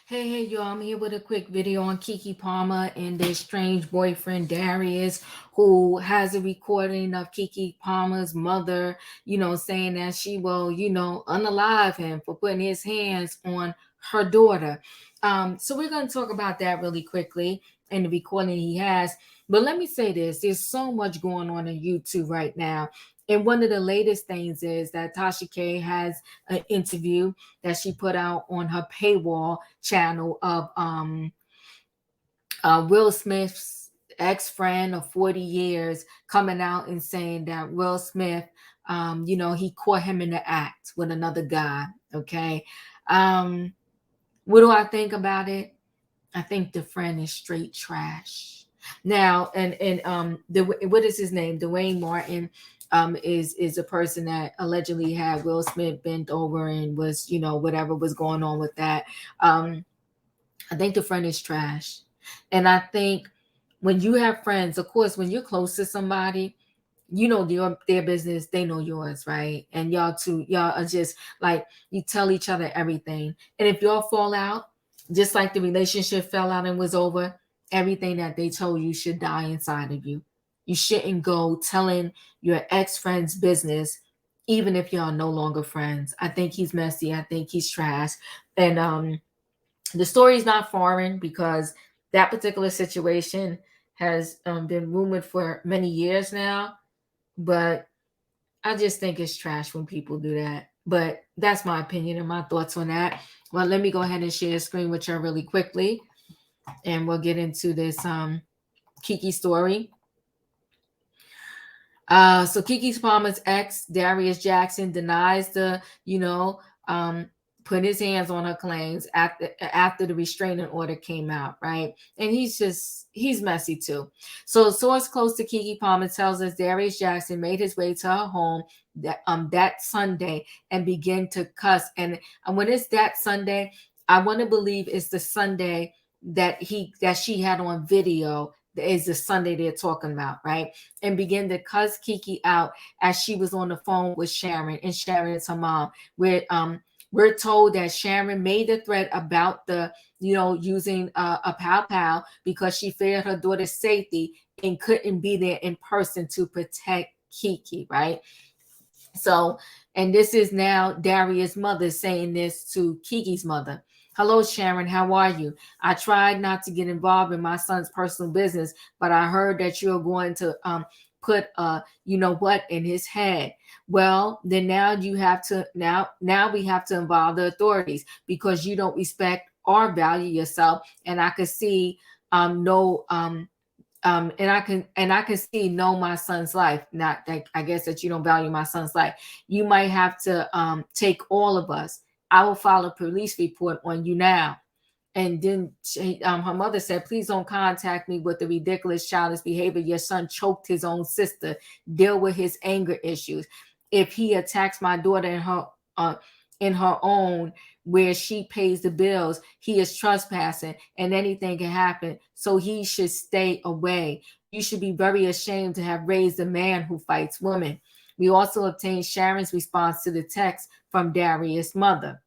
Hey, y'all, I'm here with a quick video on Keke Palmer and their strange boyfriend Darius, who has a recording of Keke Palmer's mother, saying that she will, unalive him for putting his hands on her daughter. So we're going to talk about that really quickly in the recording he has. But let me say this, there's so much going on YouTube right now. And one of the latest things is that Tasha K has an interview that she put out on her paywall channel of Will Smith's ex-friend of 40 years coming out and saying that Will Smith, he caught him in the act with another guy. Okay. Um, what do I think about it? I think the friend is straight trash. Now, the what is his name? Dwayne Martin is a person that allegedly had Will Smith bent over and was, whatever was going on with that. I think the friend is trash. And I think when you have friends, of course, when you're close to somebody, you know their business, they know yours, right? And y'all are just like, you tell each other everything. And if y'all fall out, just like the relationship fell out and was over, everything that they told you should die inside of you. You shouldn't go telling your ex-friend's business, even if y'all no longer friends. I think he's messy. I think he's trash. And the story is not foreign because that particular situation has been rumored for many years now. But I just think it's trash when people do that. But that's my opinion and my thoughts on that. Well, let me go ahead and share a screen with you really quickly, and we'll get into this Keke story. So Keke Palmer's ex, Darius Jackson, denies the, putting his hands on her claims after the restraining order came out, right? And he's messy too. So a source close to Keke Palmer tells us Darius Jackson made his way to her home that Sunday and began to cuss. And when it's that Sunday, I want to believe it's the Sunday that she had on video is the Sunday they're talking about, right? And begin to cuss Keke out as she was on the phone with Sharon, and Sharon is her mom. We're told that Sharon made a threat about using a pow pow because she feared her daughter's safety and couldn't be there in person to protect Keke, right? So, and this is now Darius' mother saying this to Keke's mother. Hello, Sharon. How are you? I tried not to get involved in my son's personal business, but I heard that you're going to put you know what in his head. Well, then now you have to now we have to involve the authorities because you don't respect or value yourself. And I could see no and I can see know my son's life. Not that I guess that you don't value my son's life. You might have to take all of us. I will file a police report on you now. And then her mother said, please don't contact me with the ridiculous childish behavior. Your son choked his own sister. Deal with his anger issues. If he attacks my daughter in her own, where she pays the bills, he is trespassing and anything can happen. So he should stay away. You should be very ashamed to have raised a man who fights women. We also obtained Sharon's response to the text from Darius' mother.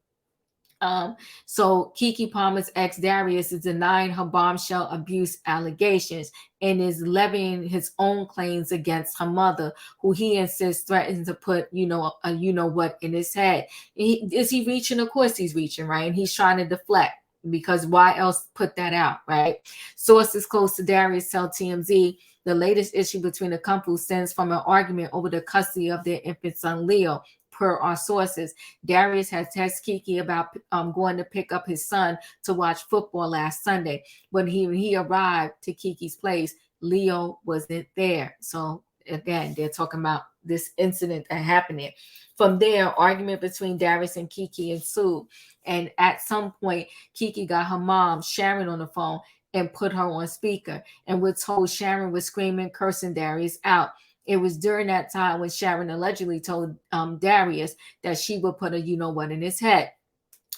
So Keke Palmer's ex Darius is denying her bombshell abuse allegations and is levying his own claims against her mother, who he insists threatens to put, what in his head. Is he reaching? Of course he's reaching, right? And he's trying to deflect because why else put that out, right? Sources close to Darius tell TMZ the latest issue between the couple stems from an argument over the custody of their infant son Leo. Per our sources, Darius had texted Keke about going to pick up his son to watch football last Sunday. When he arrived to Keke's place, Leo wasn't there. So again, they're talking about this incident that happened there. From there, argument between Darius and Keke ensued. And at some point, Keke got her mom, Sharon, on the phone and put her on speaker. And we're told Sharon was screaming, cursing Darius out. It was during that time when Sharon allegedly told Darius that she would put a what in his head,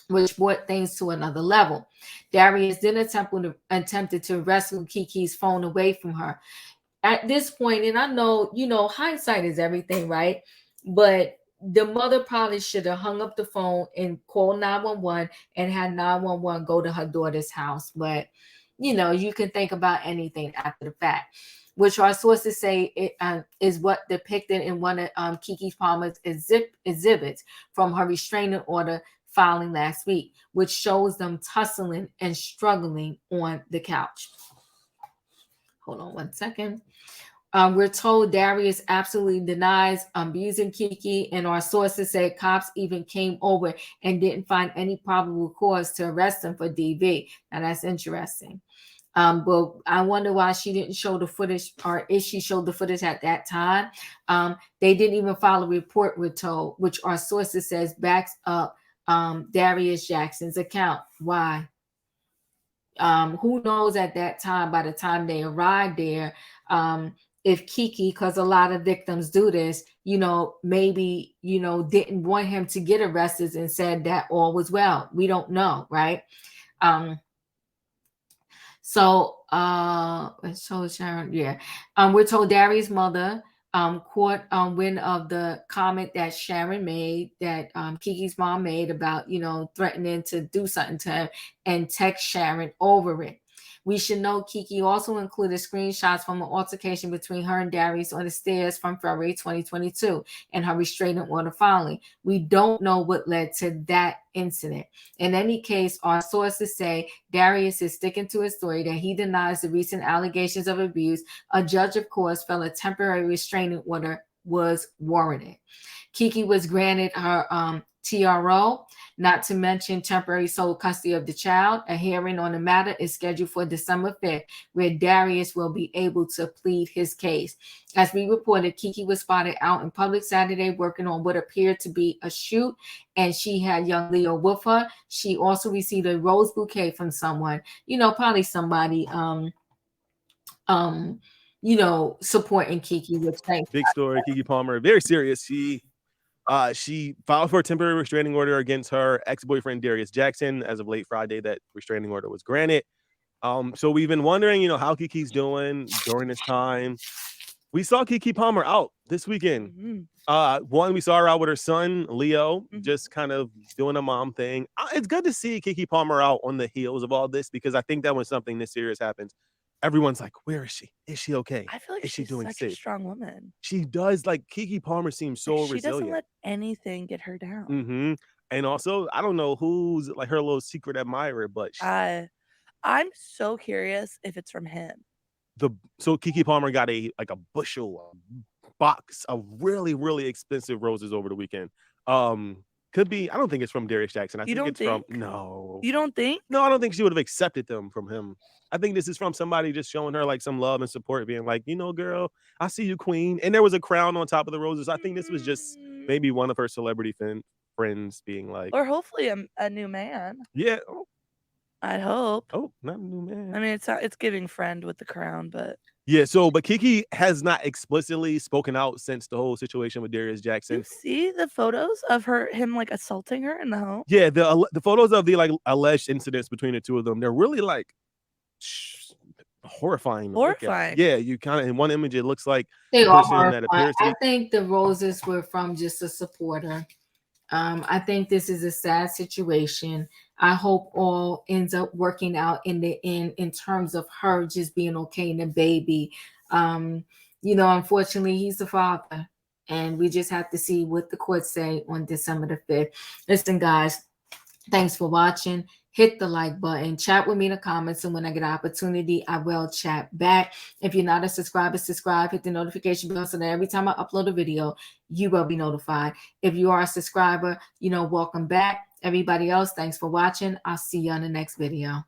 which brought things to another level. Darius then attempted to wrestle Keke's phone away from her. At this point, and I know, hindsight is everything, right? But the mother probably should have hung up the phone and called 911 and had 911 go to her daughter's house. But, you can think about anything after the fact, which our sources say is what depicted in one of Keke Palmer's exhibits from her restraining order filing last week, which shows them tussling and struggling on the couch. Hold on one second. We're told Darius absolutely denies abusing Keke, and our sources say cops even came over and didn't find any probable cause to arrest him for DV. Now that's interesting. But I wonder why she didn't show the footage, or if she showed the footage at that time. They didn't even file a report, we're told, which our sources says backs up Darius Jackson's account. Why? Who knows at that time, by the time they arrived there, if Keke, because a lot of victims do this, maybe, didn't want him to get arrested and said that all was well. We don't know, right? So Sharon, yeah. We're told Darius' mother caught wind of the comment that Sharon made, that Keke's mom made about, threatening to do something to him, and text Sharon over it. We should note Keke also included screenshots from an altercation between her and Darius on the stairs from February 2022 and her restraining order filing. We don't know what led to that incident. In any case, our sources say Darius is sticking to his story that he denies the recent allegations of abuse. A judge, of course, felt a temporary restraining order was warranted. Keke was granted her TRO, not to mention temporary sole custody of the child. A hearing on the matter is scheduled for December 5th, where Darius will be able to plead his case. As we reported, Keke was spotted out in public Saturday working on what appeared to be a shoot, and she had young Leo with her. She also received a rose bouquet from someone, probably somebody, supporting Keke, which thanks. Big story. Keke Palmer, very serious. She filed for a temporary restraining order against her ex-boyfriend Darius Jackson. As of late Friday, that restraining order was granted. So we've been wondering, how Keke's doing during this time. We saw Keke Palmer out this weekend. Mm-hmm. We saw her out with her son Leo, just kind of doing a mom thing. It's good to see Keke Palmer out on the heels of all this, because I think that when something this serious happens, everyone's like, "Where is she? Is she okay? I feel like is she she's doing such safe?" a strong woman. She does. Like, Keke Palmer seems so she resilient. Doesn't let anything get her down. Mm-hmm. And also, I don't know who's like her little secret admirer, but I'm so curious if it's from him. So Keke Palmer got a bushel, a box of really, really expensive roses over the weekend. Could be. I don't think it's from Darius Jackson. I think it's from no. You don't think? No, I don't think she would have accepted them from him. I think this is from somebody just showing her like some love and support, being like, girl, I see you, queen. And there was a crown on top of the roses. I think this was just maybe one of her celebrity friends being like, or hopefully a new man. Yeah. I'd hope. Oh, not a new man. I mean, it's giving friend with the crown, but yeah. So, but Keke has not explicitly spoken out since the whole situation with Darius Jackson. You see the photos of him like assaulting her in the home? Yeah, the photos of the like alleged incidents between the two of them, they're really like horrifying. Yeah, you kind of in one image it looks like they are horrifying. I think the roses were from just a supporter. I think this is a sad situation. I hope all ends up working out in the end in terms of her just being okay and the baby. Unfortunately, he's the father, and we just have to see what the courts say on December the 5th. Listen, guys, thanks for watching. Hit the like button, chat with me in the comments, and when I get an opportunity, I will chat back. If you're not a subscriber, subscribe, hit the notification bell so that every time I upload a video, you will be notified. If you are a subscriber, welcome back. Everybody else, thanks for watching. I'll see you on the next video.